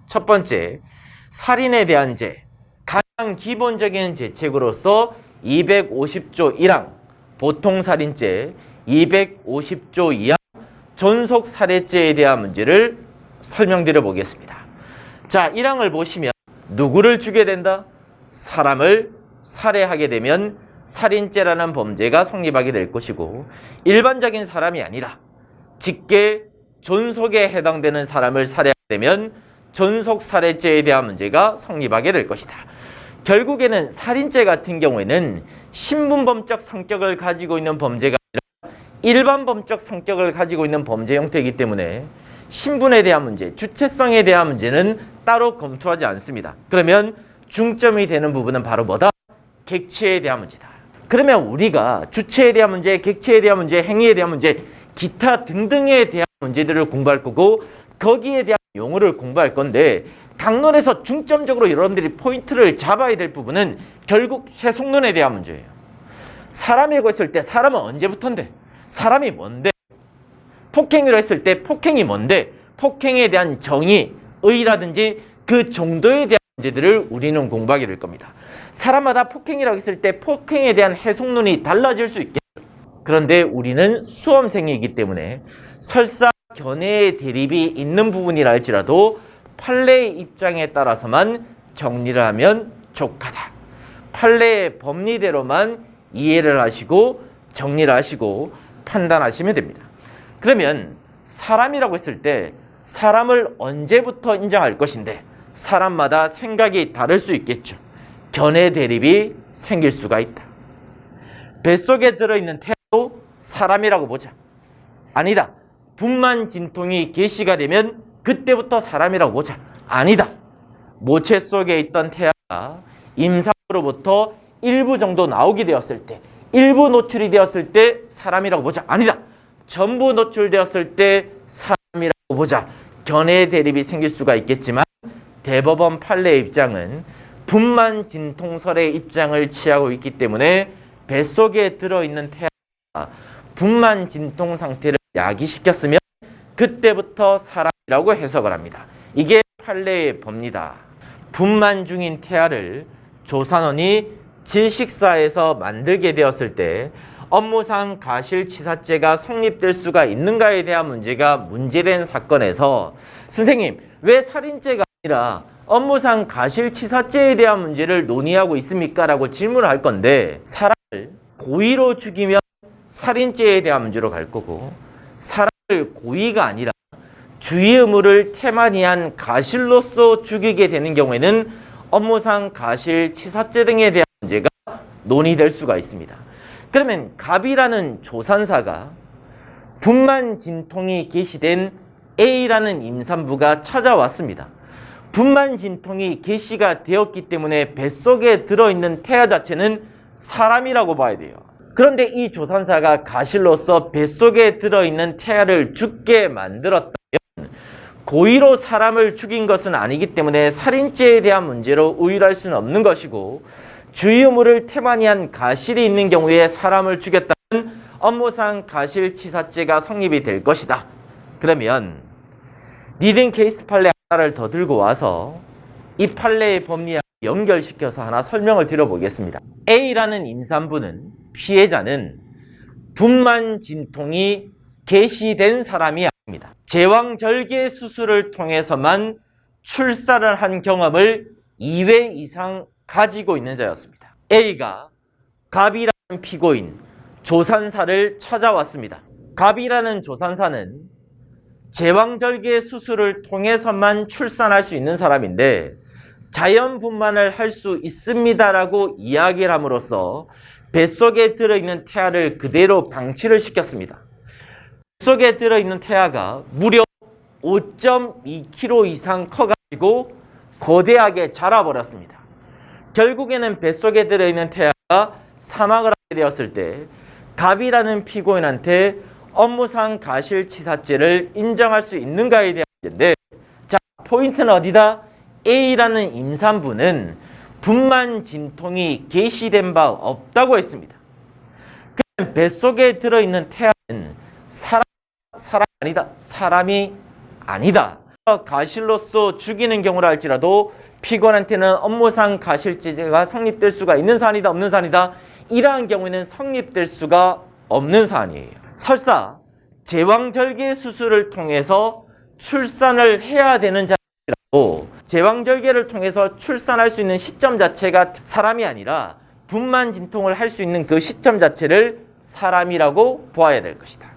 첫 번째, 살인에 대한 죄. 가장 기본적인 죄책으로서 250조 1항 보통살인죄, 250조 2항 존속살해죄에 대한 문제를 설명드려 보겠습니다. 자, 1항을 보시면 누구를 죽여야 된다? 사람을 살해하게 되면 살인죄라는 범죄가 성립하게 될 것이고, 일반적인 사람이 아니라 직계 존속에 해당되는 사람을 살해하게 되면 존속살해죄에 대한 문제가 성립하게 될 것이다. 결국에는 살인죄 같은 경우에는 신분범적 성격을 가지고 있는 범죄가 아니라 일반범적 성격을 가지고 있는 범죄 형태이기 때문에 신분에 대한 문제, 주체성에 대한 문제는 따로 검토하지 않습니다. 그러면 중점이 되는 부분은 바로 뭐다? 객체에 대한 문제다. 그러면 우리가 주체에 대한 문제, 객체에 대한 문제, 행위에 대한 문제, 기타 등등에 대한 문제들을 공부할 거고, 거기에 대한 용어를 공부할 건데, 강론에서 중점적으로 여러분들이 포인트를 잡아야 될 부분은 결국 해석론에 대한 문제예요. 사람이라고 했을 때 사람은 언제부터인데? 사람이 뭔데? 폭행이라고 했을 때 폭행이 뭔데? 폭행에 대한 정의, 의라든지 그 정도에 대한 문제들을 우리는 공부하게 될 겁니다. 사람마다 폭행이라고 했을 때 폭행에 대한 해석론이 달라질 수 있겠죠. 그런데 우리는 수험생이기 때문에 설사 견해의 대립이 있는 부분이라 할지라도 판례의 입장에 따라서만 정리를 하면 족하다. 판례의 법리대로만 이해를 하시고 정리를 하시고 판단하시면 됩니다. 그러면 사람이라고 했을 때 사람을 언제부터 인정할 것인데, 사람마다 생각이 다를 수 있겠죠. 견해 대립이 생길 수가 있다. 뱃속에 들어있는 태아도 사람이라고 보자. 아니다. 분만 진통이 개시가 되면 그때부터 사람이라고 보자. 아니다. 모체 속에 있던 태아가 임상으로부터 일부 정도 나오게 되었을 때, 일부 노출이 되었을 때 사람이라고 보자. 아니다. 전부 노출되었을 때 사람이라고 보자. 견해 대립이 생길 수가 있겠지만 대법원 판례의 입장은 분만 진통설의 입장을 취하고 있기 때문에 뱃속에 들어있는 태아가 분만 진통 상태를 야기시켰으면 그때부터 사람이라고 해석을 합니다. 이게 판례의 법리다. 분만 중인 태아를 조산원이 질식사에서 만들게 되었을 때 업무상 과실치사죄가 성립될 수가 있는가에 대한 문제가 문제된 사건에서, 선생님 왜 살인죄가 아니라 업무상 과실치사죄에 대한 문제를 논의하고 있습니까? 라고 질문을 할 건데, 사람을 고의로 죽이면 살인죄에 대한 문제로 갈 거고, 사람을 고의가 아니라 주의 의무를 태만히한 과실로서 죽이게 되는 경우에는 업무상 과실치사죄 등에 대한 문제가 논의될 수가 있습니다. 그러면 갑이라는 조산사가 분만 진통이 개시된 A라는 임산부가 찾아왔습니다. 분만 진통이 개시가 되었기 때문에 뱃속에 들어있는 태아 자체는 사람이라고 봐야 돼요. 그런데 이 조산사가 가실로서 뱃속에 들어있는 태아를 죽게 만들었다면 고의로 사람을 죽인 것은 아니기 때문에 살인죄에 대한 문제로 우일할 수는 없는 것이고, 주의 의무를 태만히 한 과실이 있는 경우에 사람을 죽였다면 업무상 과실치사죄가 성립이 될 것이다. 그러면 리딩 케이스 판례 하나를 더 들고 와서 이 판례의 법리와 연결시켜서 하나 설명을 드려보겠습니다. A라는 임산부는, 피해자는 분만 진통이 개시된 사람이 아닙니다. 제왕절개 수술을 통해서만 출산을 한 경험을 2회 이상 가지고 있는 자였습니다. A가 갑이라는 피고인 조산사를 찾아왔습니다. 갑이라는 조산사는 제왕절개 수술을 통해서만 출산할 수 있는 사람인데 자연분만을 할 수 있습니다라고 이야기를 함으로써 뱃속에 들어있는 태아를 그대로 방치를 시켰습니다. 뱃속에 들어있는 태아가 무려 5.2kg 이상 커가지고 거대하게 자라버렸습니다. 결국에는 뱃속에 들어있는 태아가 사망을 하게 되었을 때 갑이라는 피고인한테 업무상 과실치사죄를 인정할 수 있는가에 대한 문제인데, 자, 포인트는 어디다? A라는 임산부는 분만 진통이 개시된 바 없다고 했습니다. 그러면 뱃속에 들어있는 태아는 사람이 아니다. 가실로서 죽이는 경우라 할지라도 피고한테는 업무상 가실죄가 성립될 수가 있는 사안이다, 없는 사안이다. 이러한 경우에는 성립될 수가 없는 사안이에요. 설사 제왕절개 수술을 통해서 출산을 해야 되는 자라도 제왕절개를 통해서 출산할 수 있는 시점 자체가 사람이 아니라 분만 진통을 할 수 있는 그 시점 자체를 사람이라고 보아야 될 것이다.